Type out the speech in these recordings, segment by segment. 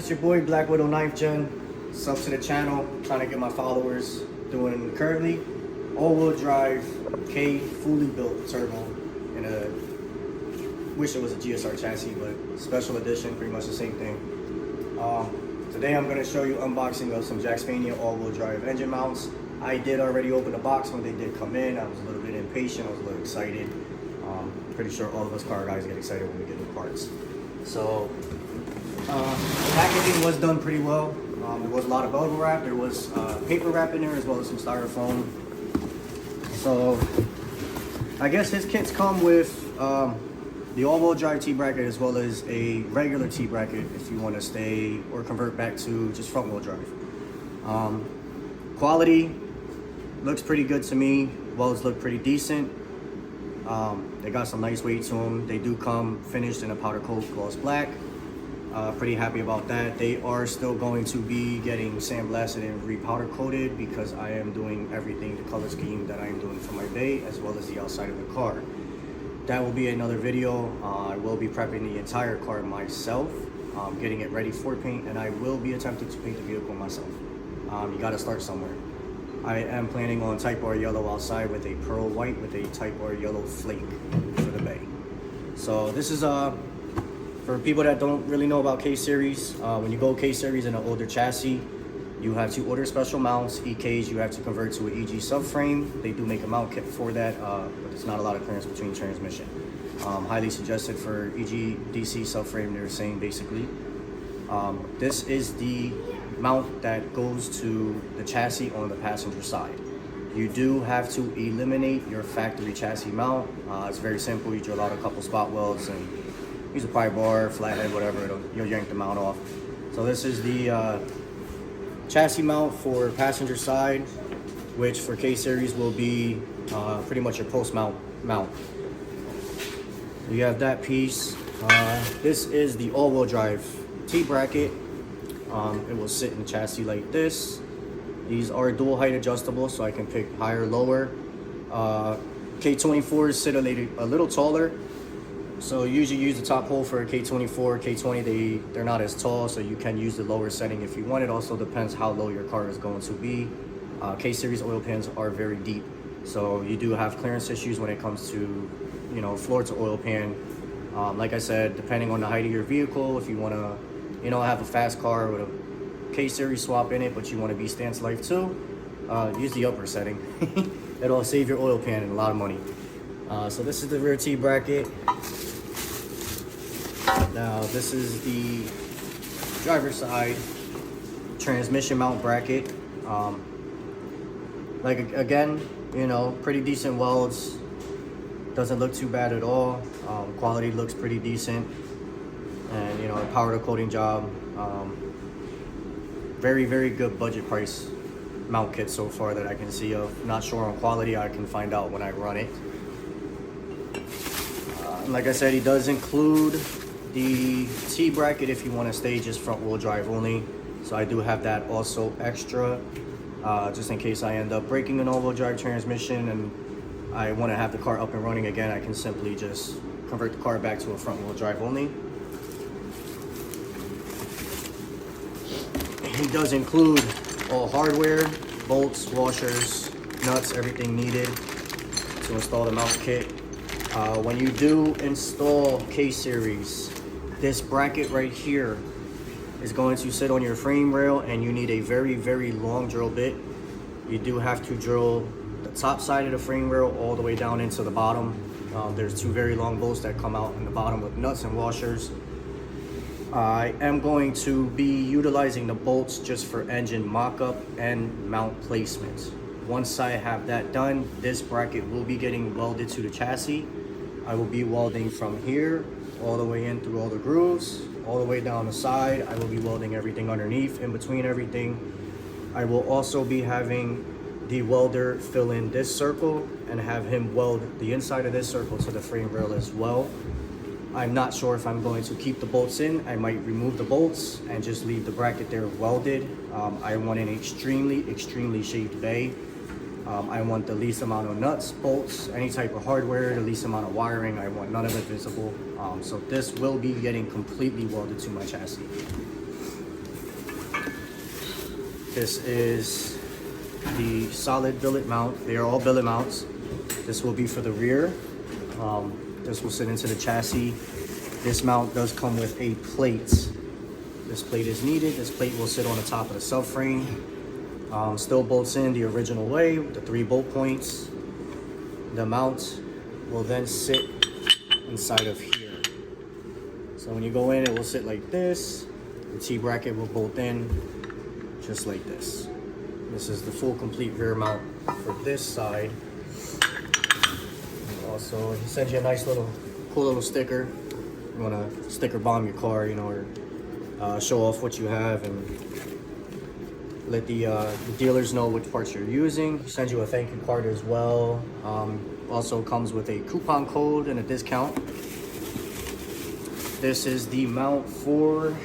it's your boy Black Widow 9th Gen. Sub to the channel, trying to get my followers doing currently all-wheel drive K fully built turbo in a, wish it was a GSR chassis, but special edition, pretty much the same thing. Today I'm going to show you unboxing of some Jaxmania all-wheel drive engine mounts. I did already open the box when they did come in. I was a little bit impatient, I was a little excited. Pretty sure all of us car guys get excited when we get new parts. So the packaging was done pretty well. There was a lot of bubble wrap, there was paper wrap in there as well as some styrofoam. So I guess his kits come with the all-wheel drive T-bracket as well as a regular T-bracket if you want to stay or convert back to just front-wheel drive. Quality looks pretty good to me. Welds look pretty decent. They got some nice weight to them. They do come finished in a powder coat gloss black. Pretty happy about that. They are still going to be getting sandblasted and repowder coated because I am doing everything, the color scheme that I am doing for my bay as well as the outside of the car. That will be another video. I will be prepping the entire car myself, getting it ready for paint, and I will be attempting to paint the vehicle myself. You got to start somewhere. I am planning on Type R yellow outside with a pearl white with a Type R yellow flake for the bay. So this is for people that don't really know about K-Series. When you go K-Series in an older chassis, you have to order special mounts, EKs. You have to convert to an EG subframe. They do make a mount kit for that, but there's not a lot of clearance between transmission. Highly suggested for EG DC subframe, they're saying basically. This is the mount that goes to the chassis on the passenger side. You do have to eliminate your factory chassis mount. It's very simple. You drill out a couple spot welds and use a pry bar, flathead, whatever, you'll yank the mount off. So this is the chassis mount for passenger side, which for K-Series will be pretty much your post mount. You have that piece. This is the all-wheel drive T-bracket. It will sit in the chassis like this. These are dual height adjustable, so I can pick higher or lower. K24s sit a little taller, so usually use the top hole for a K24. K20, they're not as tall, so you can use the lower setting if you want. It also depends how low your car is going to be. K-Series oil pans are very deep, so you do have clearance issues when it comes to, you know, floor to oil pan. Like I said, depending on the height of your vehicle, if you want to, you know, have a fast car with a K-Series swap in it, but you want to be stance life too, use the upper setting. It'll save your oil pan and a lot of money. So this is the rear T-bracket. Now this is the driver's side transmission mount bracket. Like again, you know, pretty decent welds. Doesn't look too bad at all. Quality looks pretty decent. And you know, a powder coating job. Very, very good budget price mount kit so far that I can see of. Not sure on quality, I can find out when I run it. Like I said, he does include the T-bracket if you want to stay just front wheel drive only. So I do have that also extra, just in case I end up breaking an all-wheel drive transmission and I want to have the car up and running again. I can simply just convert the car back to a front wheel drive only. He does include all hardware, bolts, washers, nuts, everything needed to install the mount kit. When you do install K-Series, this bracket right here is going to sit on your frame rail, and you need a very, very long drill bit. You do have to drill the top side of the frame rail all the way down into the bottom. There's two very long bolts that come out in the bottom with nuts and washers. I am going to be utilizing the bolts just for engine mock-up and mount placement. Once I have that done, this bracket will be getting welded to the chassis. I will be welding from here all the way in through all the grooves, all the way down the side. I will be welding everything underneath, in between everything. I will also be having the welder fill in this circle and have him weld the inside of this circle to the frame rail as well. I'm not sure if I'm going to keep the bolts in. I might remove the bolts and just leave the bracket there welded. I want an extremely, extremely shaped bay. I want the least amount of nuts, bolts, any type of hardware, the least amount of wiring. I want none of it visible. So this will be getting completely welded to my chassis. This is the solid billet mount. They are all billet mounts. This will be for the rear. This will sit into the chassis. This mount does come with a plate. This plate is needed. This plate will sit on the top of the subframe. Still bolts in the original way with the 3 bolt points. The mount will then sit inside of here. So when you go in, it will sit like this. The T-bracket will bolt in just like this. This is the full complete rear mount for this side. Also, he sends you a nice little, cool little sticker. You want to sticker bomb your car, you know, or show off what you have and let the dealers know which parts you're using. He sends you a thank you card as well. Also comes with a coupon code and a discount. This is the mount for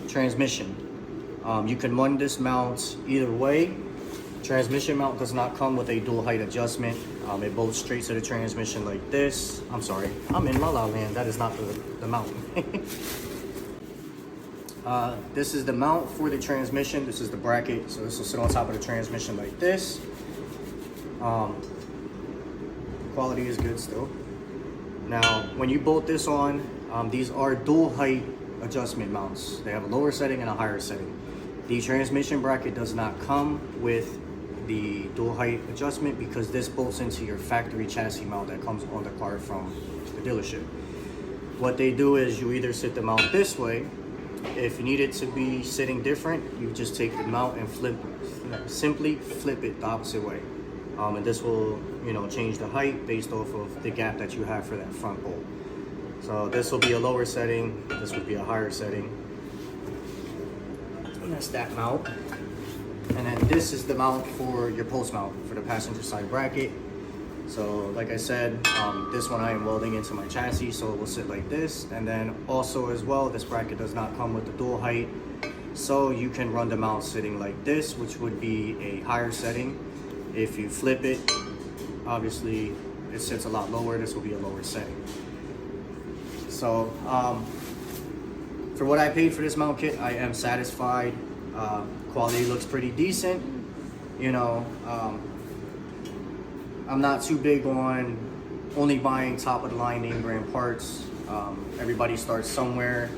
transmission. You can run this mount either way. Transmission mount does not come with a dual height adjustment. It bolts straight to the transmission like this. I'm sorry, I'm in La La Land. That is not the mount. This is the mount for the transmission. This is the bracket. So this will sit on top of the transmission like this. Quality is good still. Now, when you bolt this on, these are dual height adjustment mounts. They have a lower setting and a higher setting. The transmission bracket does not come with the dual height adjustment because this bolts into your factory chassis mount that comes on the car from the dealership. What they do is you either sit the mount this way. If you need it to be sitting different, you just take the mount and simply flip it the opposite way. And this will, you know, change the height based off of the gap that you have for that front bolt. So this will be a lower setting, this would be a higher setting. And that's that mount. And then this is the mount for your post mount for the passenger side bracket. So like I said, this one I am welding into my chassis, so it will sit like this. And then also as well, this bracket does not come with the dual height. So you can run the mount sitting like this, which would be a higher setting. If you flip it, obviously it sits a lot lower. This will be a lower setting. So for what I paid for this mount kit, I am satisfied. Quality looks pretty decent. You know, I'm not too big on only buying top of the line name brand parts. Everybody starts somewhere.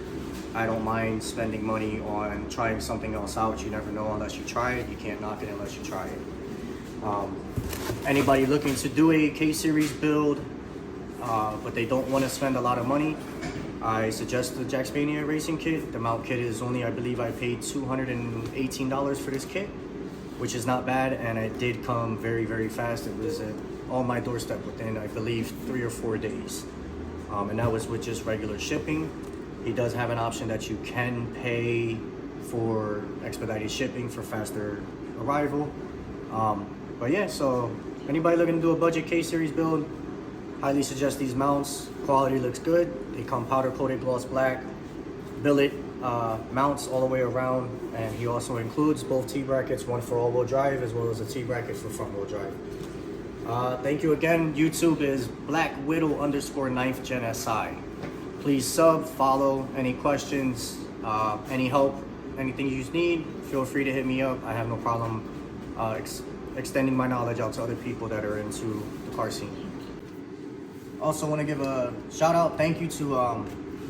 I don't mind spending money on trying something else out. You never know unless you try it. You can't knock it unless you try it. Anybody looking to do a K-Series build, but they don't want to spend a lot of money, I suggest the Jackspania Racing kit. The mount kit is only, I believe I paid $218 for this kit, which is not bad, and it did come very, very fast. It was on my doorstep within, I believe, 3 or 4 days. And that was with just regular shipping. He does have an option that you can pay for expedited shipping for faster arrival. But yeah, so anybody looking to do a budget K-Series build, highly suggest these mounts. Quality looks good. They come powder coated gloss black, billet mounts all the way around, and he also includes both T-brackets, one for all-wheel drive as well as a T-bracket for front-wheel drive. Thank you again. YouTube is Black Widow _ 9th Gen SI. Please sub, follow. Any questions, any help, anything you need, feel free to hit me up. I have no problem extending my knowledge out to other people that are into the car scene. Also want to give a shout out, thank you to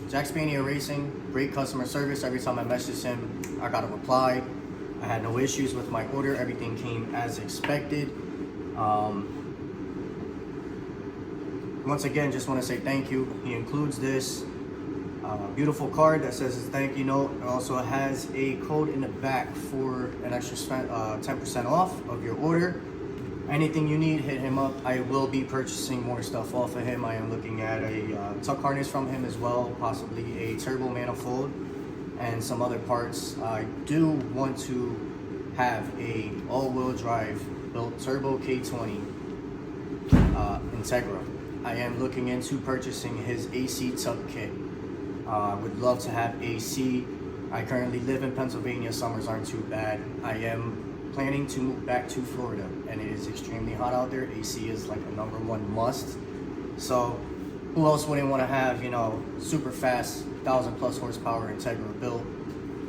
Jackspania Racing. Great customer service. Every time I messaged him, I got a reply. I had no issues with my order. Everything came as expected. Once again, just want to say thank you. He includes this beautiful card that says his thank you note. It also has a code in the back for an extra 10% off of your order. Anything you need, hit him up. I will be purchasing more stuff off of him. I am looking at a tuck harness from him as well, possibly a turbo manifold and some other parts. I do want to have a all-wheel drive built turbo K20 Integra. I am looking into purchasing his AC tuck kit. Would love to have AC. I currently live in Pennsylvania. Summers aren't too bad. I am planning to move back to Florida, and it is extremely hot out there. AC is like a #1 must. So who else wouldn't want to have, you know, super fast 1,000+ horsepower Integra built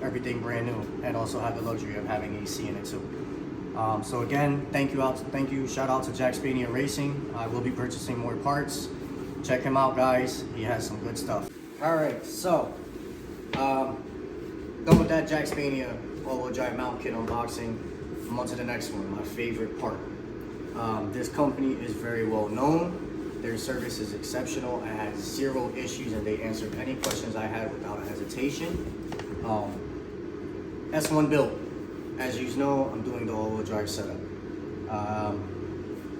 everything brand new, and also have the luxury of having AC in it too. So again, thank you, shout out to Jack Spania Racing. I will be purchasing more parts. Check him out, guys. He has some good stuff. All right, so done with that Jack Spania all-wheel drive mount kit unboxing. I'm on to the next one, my favorite part. This company is very well known. Their service is exceptional. I had 0 issues, and they answered any questions I had without a hesitation. S1 Built. As you know, I'm doing the all-wheel drive setup.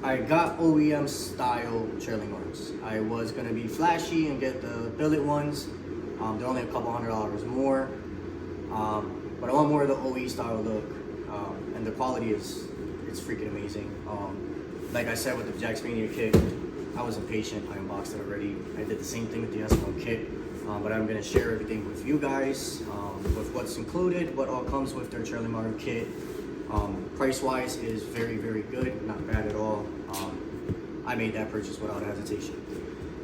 I got OEM style trailing arms. I was gonna be flashy and get the billet ones. They're only a couple $100 more. But I want more of the OE style look. And the quality it's freaking amazing. Like I said with the Jack Spania kit, I was impatient. I unboxed it already. I did the same thing with the S1 kit. But I'm gonna share everything with you guys, with what's included, what all comes with their trailing arm kit. Price-wise is very, very good, not bad at all. I made that purchase without hesitation.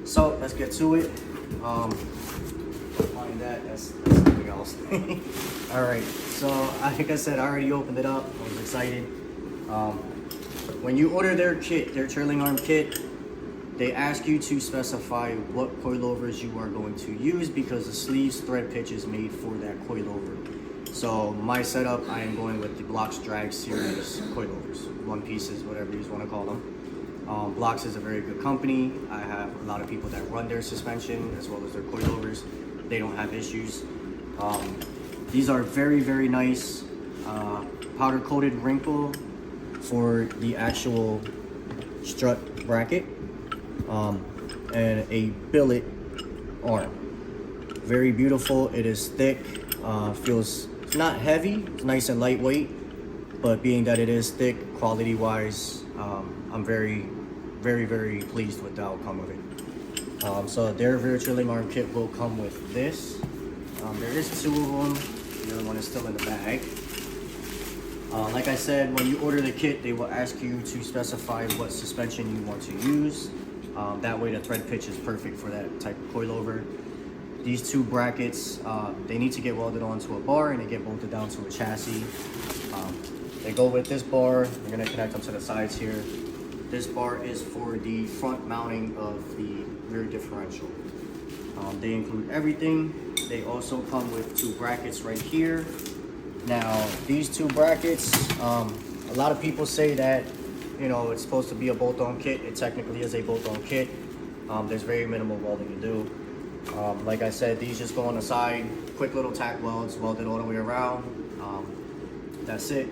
So let's get to it. Find that's something else. All right, so like I said, I already opened it up. I was excited. When you order their kit, their trailing arm kit, they ask you to specify what coilovers you are going to use because the sleeves thread pitch is made for that coilover. So my setup, I am going with the Blox Drag Series coilovers, one pieces, whatever you want to call them. Blox is a very good company. I have a lot of people that run their suspension as well as their coilovers. They don't have issues. These are very, very nice powder coated wrinkle for the actual strut bracket. And a billet arm. Very beautiful. It is thick. Feels it's not heavy. It's nice and lightweight. But being that it is thick, quality-wise, I'm very, very, very pleased with the outcome of it. So their rear trailing arm kit will come with this. There is 2 of them. The other one is still in the bag. Like I said, when you order the kit, they will ask you to specify what suspension you want to use. That way the thread pitch is perfect for that type of coilover. These 2 brackets, they need to get welded onto a bar and they get bolted down to a chassis. They go with this bar. You're gonna connect them to the sides here. This bar is for the front mounting of the rear differential. They include everything. They also come with 2 brackets right here. Now, these 2 brackets, a lot of people say that, you know, it's supposed to be a bolt-on kit. It technically is a bolt-on kit. There's very minimal welding to do. Like I said, these just go on the side, quick little tack welds, welded all the way around. That's it.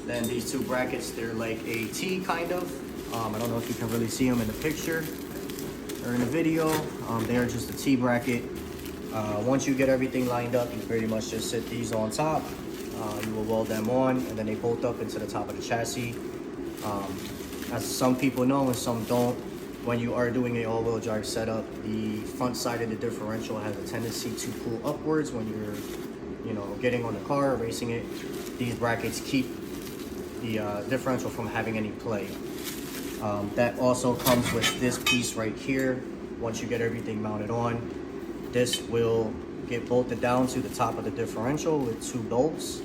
Then these 2 brackets, they're like a T kind of. I don't know if you can really see them in the picture or in the video. They are just a T bracket. Once you get everything lined up, you pretty much just sit these on top. You will weld them on, and then they bolt up into the top of the chassis. As some people know and some don't, when you are doing a all-wheel drive setup, the front side of the differential has a tendency to pull upwards when you're, you know, getting on the car, racing it. These brackets keep the differential from having any play. That also comes with this piece right here. Once you get everything mounted on, this will get bolted down to the top of the differential with 2 bolts.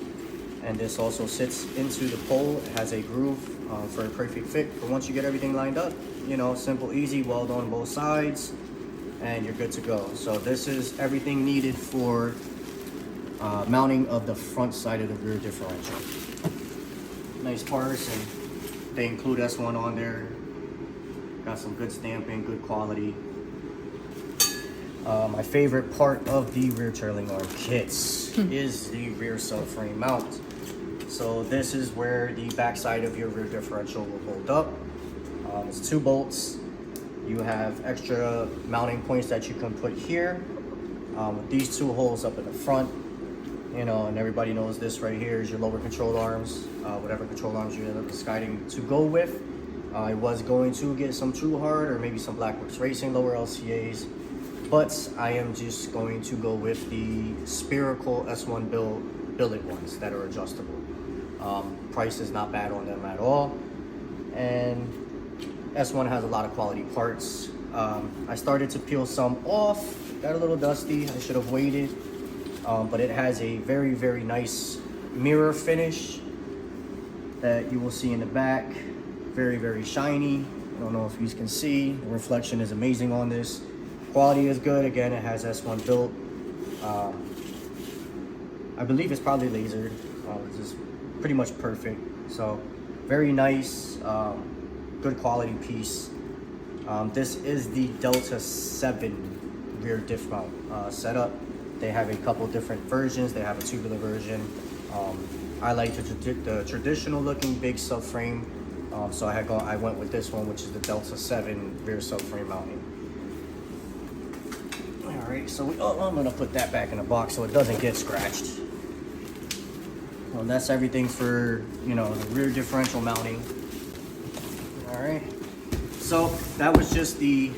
And this also sits into the pole. It has a groove for a perfect fit. But once you get everything lined up, you know, simple, easy, weld on both sides, and you're good to go. So this is everything needed for mounting of the front side of the rear differential. Nice parts, and they include S1 on there. Got some good stamping, good quality. My favorite part of the rear trailing arm kits is the rear subframe mount. So this is where the backside of your rear differential will hold up. It's 2 bolts. You have extra mounting points that you can put here. With these 2 holes up in the front, you know, and everybody knows this right here is your lower control arms. Whatever control arms you end up deciding to go with. I was going to get some True Hard or maybe some Blackworks Racing lower LCAs, but I am just going to go with the spherical S1 billet ones that are adjustable. Price is not bad on them at all, and S1 has a lot of quality parts. I started to peel some off, got a little dusty. I should have waited. but it has a very, very nice mirror finish that you will see in the back. Very, very shiny. I don't know if you can see. The reflection is amazing on this. Quality is good. Again, it has S1 built. I believe it's probably lasered. It's just pretty much perfect. So very nice, good quality piece. This is the Delta 7 rear diff mount setup. They have a couple different versions. They have a tubular version. I like the traditional looking big subframe. So I went with this one, which is the Delta 7 rear subframe mounting. All right, so I'm gonna put that back in the box so it doesn't get scratched. Well, that's everything for, you know, the rear differential mounting. All right, so that was just the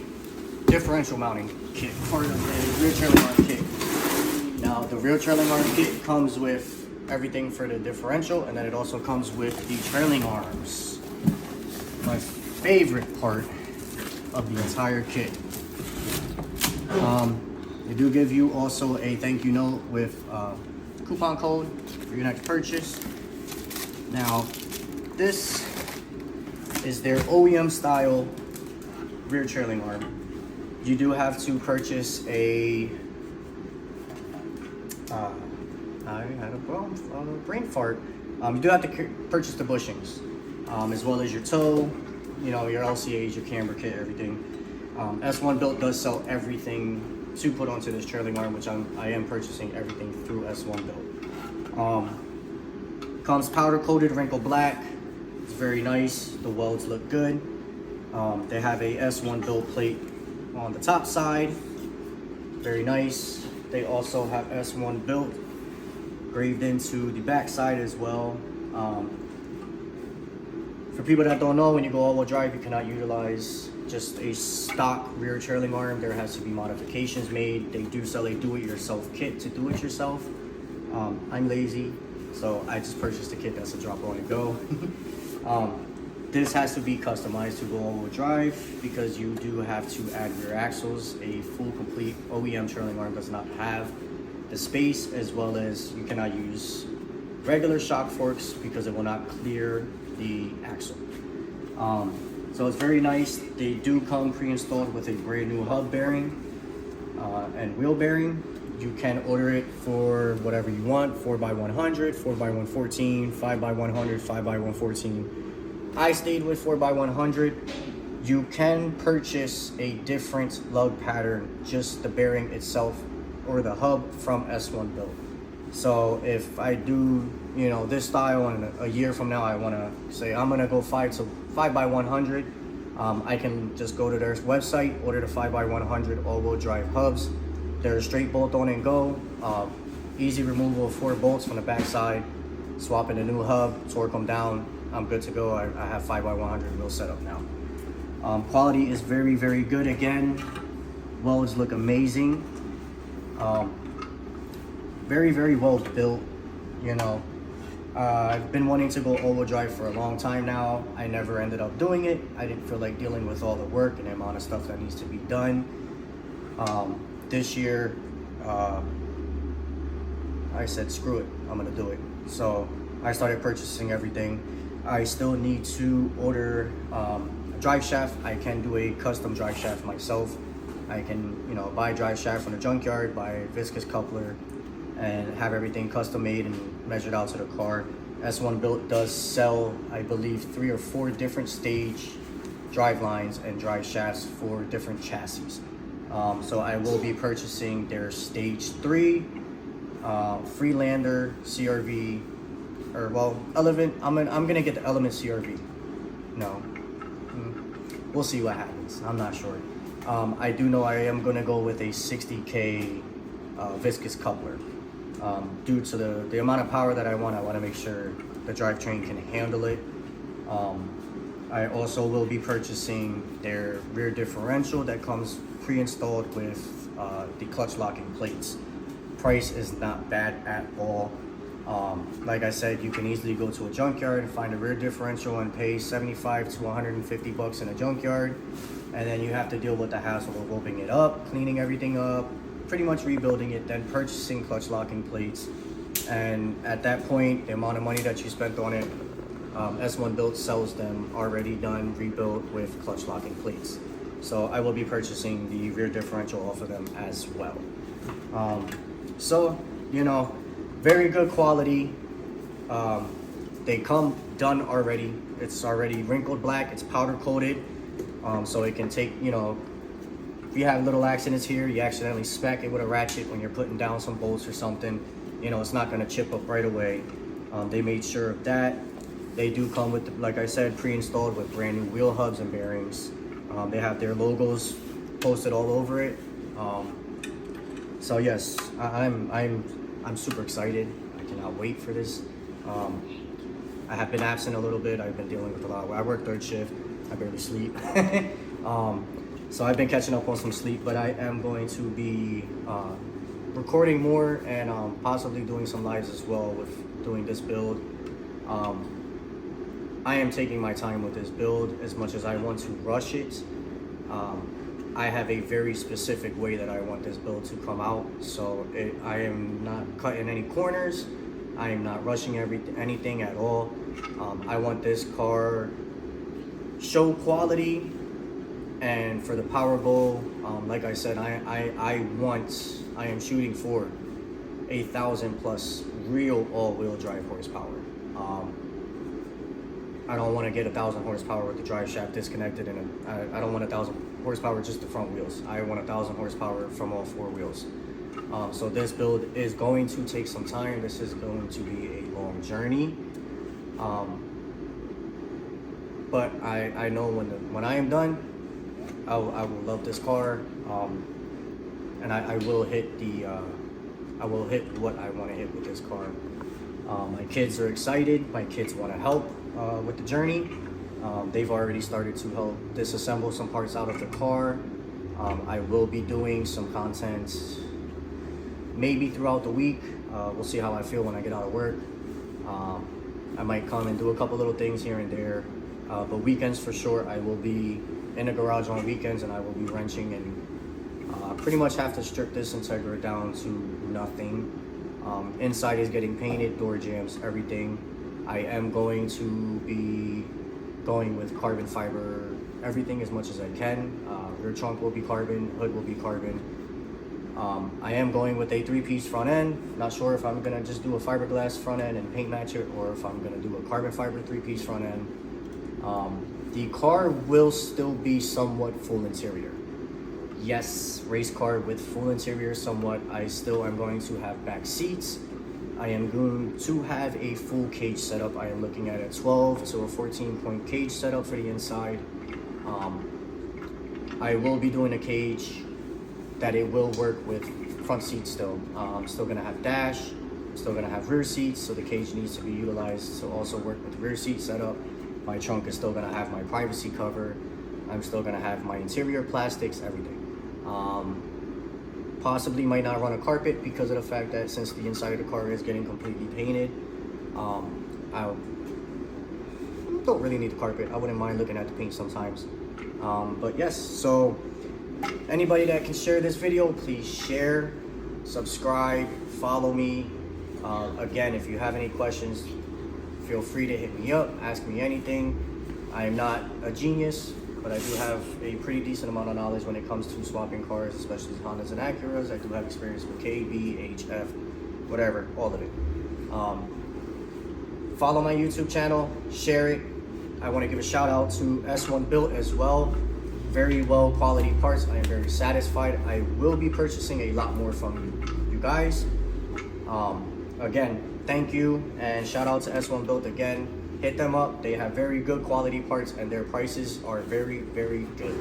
differential mounting kit, part of the rear trailing arm kit. Now, the rear trailing arm kit comes with everything for the differential, and then it also comes with the trailing arms. My favorite part of the entire kit. They do give you also a thank you note with coupon code for your next purchase. Now, this is their OEM style rear trailing arm. You do have to purchase a I had a brain fart. You do have to purchase the bushings, as well as your toe, you know, your LCAs, your camber kit, everything. S1 Built does sell everything to put onto this trailing arm, which I am purchasing everything through S1 Built. Comes powder coated, wrinkle black. It's very nice. The welds look good. They have a S1 Built plate on the top side. Very nice. They also have S1 Built graved into the back side as well. For people that don't know, when you go all-wheel drive, you cannot utilize just a stock rear trailing arm. There has to be modifications made. They do sell a do-it-yourself kit to do it yourself. I'm lazy, so I just purchased a kit that's a drop on and go. This has to be customized to go all-wheel drive because you do have to add rear axles. A full, complete OEM trailing arm does not have the space, as well as you cannot use regular shock forks because it will not clear the axle. So it's very nice. They do come pre-installed with a brand new hub bearing and wheel bearing. You can order it for whatever you want, 4x100, 4x114, 5x100, 5x114. I stayed with 4x100. You can purchase a different lug pattern, just the bearing itself or the hub from S1 Built. So if I do, you know, this style and a year from now I want to say I'm gonna go 5x100, I can just go to their website, order the 5x100 all-wheel drive hubs. They're straight bolt on and go, easy removal of 4 bolts from the back side, swap in a new hub, torque them down. I'm good to go. I have 5x100 wheel set up now. Quality is very, very good. Again, welds look amazing. Very, very well built, you know. I've been wanting to go all-wheel drive for a long time now. I never ended up doing it. I didn't feel like dealing with all the work and the amount of stuff that needs to be done. This year, I said, screw it, I'm gonna do it. So I started purchasing everything. I still need to order a drive shaft. I can do a custom drive shaft myself. I can, you know, buy a drive shaft from the junkyard, buy a viscous coupler, and have everything custom made and measured out to the car. S1 Built does sell, I believe, 3 or 4 different stage drive lines and drive shafts for different chassis. So I will be purchasing their stage 3 Freelander CRV, or well, Element. I'm gonna get the Element CRV. No, we'll see what happens. I'm not sure. I do know I am gonna go with a 60K viscous coupler. Due to the amount of power that I want to make sure the drivetrain can handle it. I also will be purchasing their rear differential that comes pre-installed with the clutch locking plates. Price is not bad at all. Like I said, you can easily go to a junkyard and find a rear differential and pay 75 to 150 bucks in a junkyard, and then you have to deal with the hassle of opening it up, cleaning everything up, pretty much rebuilding it, then purchasing clutch locking plates. And at that point, the amount of money that you spent on it, S1 Built sells them already done, rebuilt with clutch locking plates. So I will be purchasing the rear differential off of them as well. So, you know, very good quality. They come done already. It's already wrinkled black, it's powder coated. So it can take, you know, if you have little accidents here, you accidentally smack it with a ratchet when you're putting down some bolts or something, you know, it's not gonna chip up right away. They made sure of that. They do come with, like I said, pre-installed with brand new wheel hubs and bearings. They have their logos posted all over it. So yes, I'm super excited. I cannot wait for this. I have been absent a little bit. I've been dealing with a lot. I work third shift. I barely sleep. So I've been catching up on some sleep, but I am going to be recording more and possibly doing some lives as well with doing this build. I am taking my time with this build as much as I want to rush it. I have a very specific way that I want this build to come out, so I am not cutting any corners. I am not rushing anything at all. I want this car show quality, and for the Powerball, like I said, I am shooting for 1,000 plus real all-wheel drive horsepower. I don't want to get 1,000 horsepower with the drive shaft disconnected, and I don't want 1,000 horsepower just the front wheels. I want 1,000 horsepower from all four wheels. So this build is going to take some time. This is going to be a long journey. But I know when I am done, I will love this car, and I will hit what I want to hit with this car. My kids are excited. My kids want to help with the journey. They've already started to help disassemble some parts out of the car. I will be doing some content maybe throughout the week. We'll see how I feel when I get out of work. I might come and do a couple little things here and there, but weekends for sure I will be in the garage on weekends, and I will be wrenching and pretty much have to strip this Integra down to nothing. Inside is getting painted, door jambs, everything. I am going to be going with carbon fiber everything as much as I can. Rear trunk will be carbon, hood will be carbon. I am going with a 3-piece front end. Not sure if I'm gonna just do a fiberglass front end and paint match it, or if I'm gonna do a carbon fiber 3-piece front end. The car will still be somewhat full interior. Yes, race car with full interior somewhat. I still am going to have back seats. I am going to have a full cage setup. I am looking at a 12 to a 14-point cage setup for the inside. I will be doing a cage that it will work with front seats still. I'm still gonna have dash, I'm still gonna have rear seats, so the cage needs to be utilized to also work with the rear seat setup. My trunk is still gonna have my privacy cover. I'm still gonna have my interior plastics, everything. Possibly might not run a carpet because of the fact that since the inside of the car is getting completely painted, I don't really need the carpet. I wouldn't mind looking at the paint sometimes. But yes, so anybody that can share this video, please share, subscribe, follow me. Again, if you have any questions, feel free to hit me up, ask me anything. I am not a genius, but I do have a pretty decent amount of knowledge when it comes to swapping cars, especially Hondas and Acuras. I do have experience with KB, HF, whatever, all of it. Follow my YouTube channel, share it. I want to give a shout out to S1 Built as well. Very well quality parts. I am very satisfied. I will be purchasing a lot more from you guys. Again, thank you, and shout out to S1 Built again. Hit them up. They have very good quality parts, and their prices are very, very good.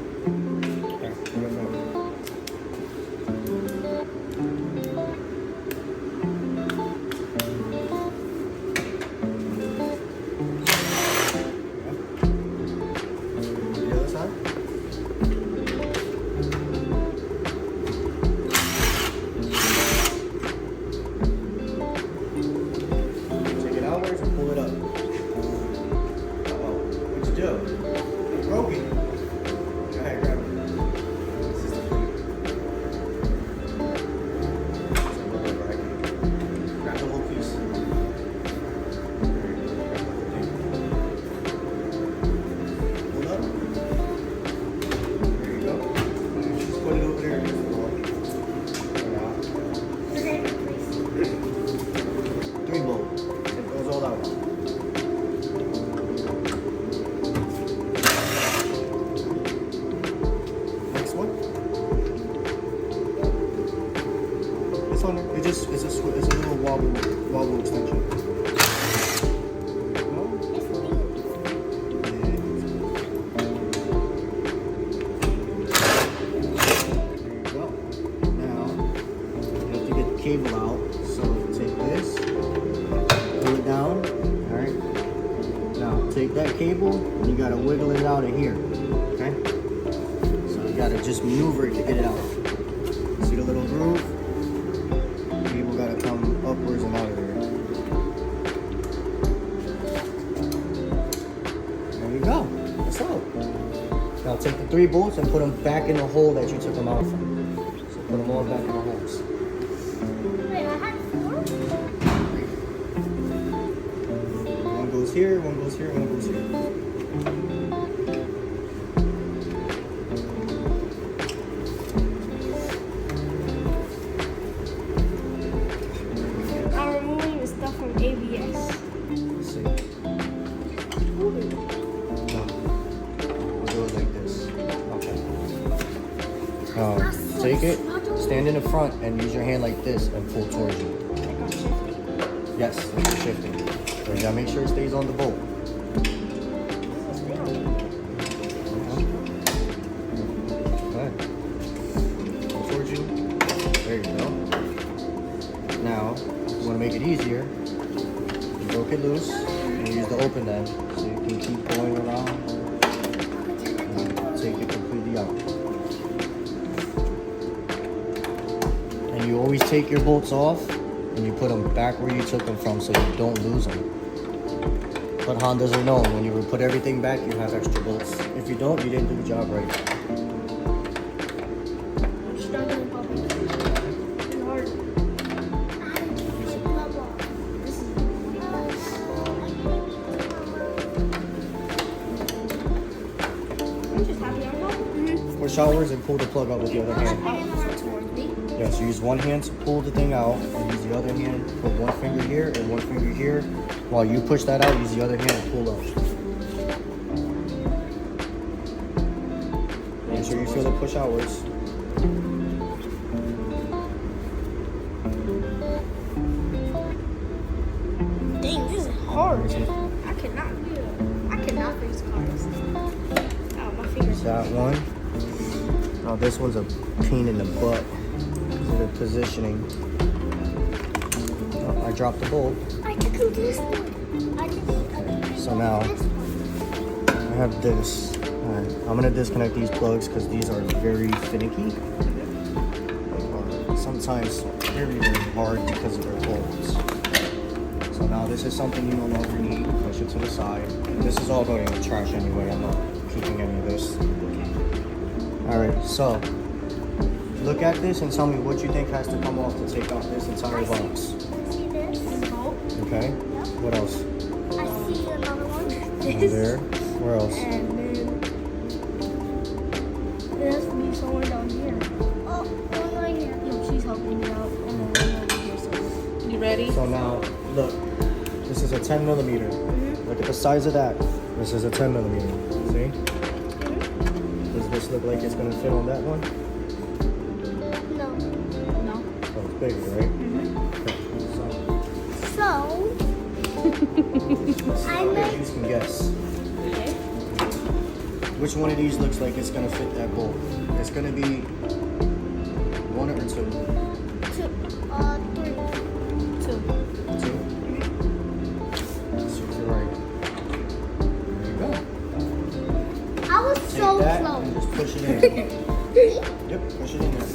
Broke it. Go ahead, grab it. This is take that cable and you gotta wiggle it out of here. Okay? So you gotta just maneuver it to get it out. See the little groove? Cable gotta come upwards and out of there. There you go. That's all. Now take the 3 bolts and put them back in the hole that you took them out from. So put them all back in the holes. Wait, I had 4? One goes here, one goes here, one goes here. I'm removing the stuff from ABS. Let's see. No. We'll do it like this. Okay. Take it, stand in the front, and use your hand like this and pull towards you. Like I'm shifting. Yes, like you're shifting. So you gotta make sure it stays on the bolt. Good. Pull towards you. There you go. Now, if you wanna make it easier, you broke it loose and use the open end so you can keep going around and take it completely out. And you always take your bolts off and you put them back where you took them from so you don't lose them. But Hondas are known, when you put everything back, you have extra bolts. If you don't, you didn't do the job right. I'm struggling, Papa. It's hard. This is I'm just happy I'm helping. Push outwards and pull the plug out with the other hand. Towards me. Yes, use one hand to pull the thing out, and use the other hand, put one finger here and one finger here. While you push that out, use the other hand and pull up. Make sure you feel it push outwards. Dang, this is hard. I cannot fix cars. Oh, my fingers. That one. Now this one's a pain in the butt because of the positioning. Oh, I dropped the bolt. I can do this one. So now I have this. Alright, I'm gonna disconnect these plugs because these are very finicky. Or sometimes very, very hard because of their holes. So now this is something you no longer need. Push it to the side. This is all going in the trash anyway. I'm not keeping any of this. Alright, so look at this and tell me what you think has to come off to take out this entire box. See this? Okay? What else? I see another one. Over there. Where else? And then there has to be somewhere down here. Oh, one right here. No, she's helping me out. And then one over here. So you ready? So now, look. This is a 10 millimeter. Look at the size of that. This is a 10 millimeter. See? Does this look like it's going to fit on that one? No. No. So it's bigger, right? Okay. So I Okay, make you can guess. okay. Which one of these looks like it's going to fit that bolt? It's going to be 1 or 2? 2, 3. 2. 2? So you're right. There you go. I was Take so that close. and just push it in. Yep, push it in there.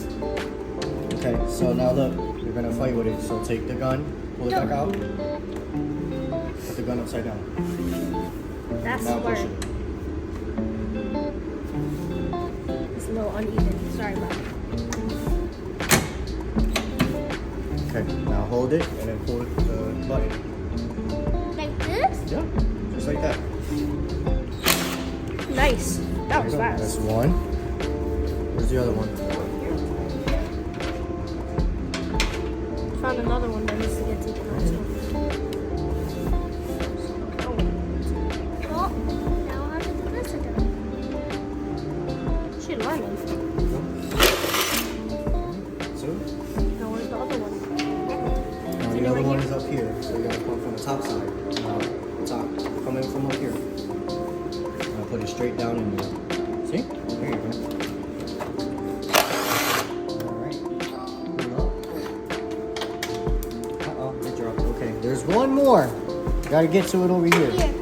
Okay, so now look, you're gonna fight with it. So take the gun, pull it back out, put the gun upside down. That's Now push where it. it's a little uneven. Sorry about it. Okay, now hold it and then pull the button. Like this? Yeah, just like that. Nice. That was There you go. That's fast. one. Where's the other one? Found another one that needs to get taken out too. Well, now I have to do this again. She learning. Two. Now where's the other one? Now the other one is up here, so you gotta come from the top side. Now, top, come in from up here. Now put it straight down in there. See? There you go. Alright. Uh-oh, it dropped. Okay, there's one more. Gotta get to it over here. Here.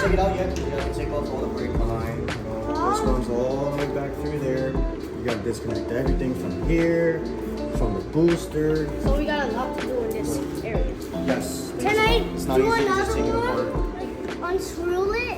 take it out yet. You have to take off all the brake line. You know, this runs all the way back through there. You got to disconnect everything from here, from the booster. So we got a lot to do in this area. Yes. Can I it's not do easy to just another take it one? apart. Like unscrew it?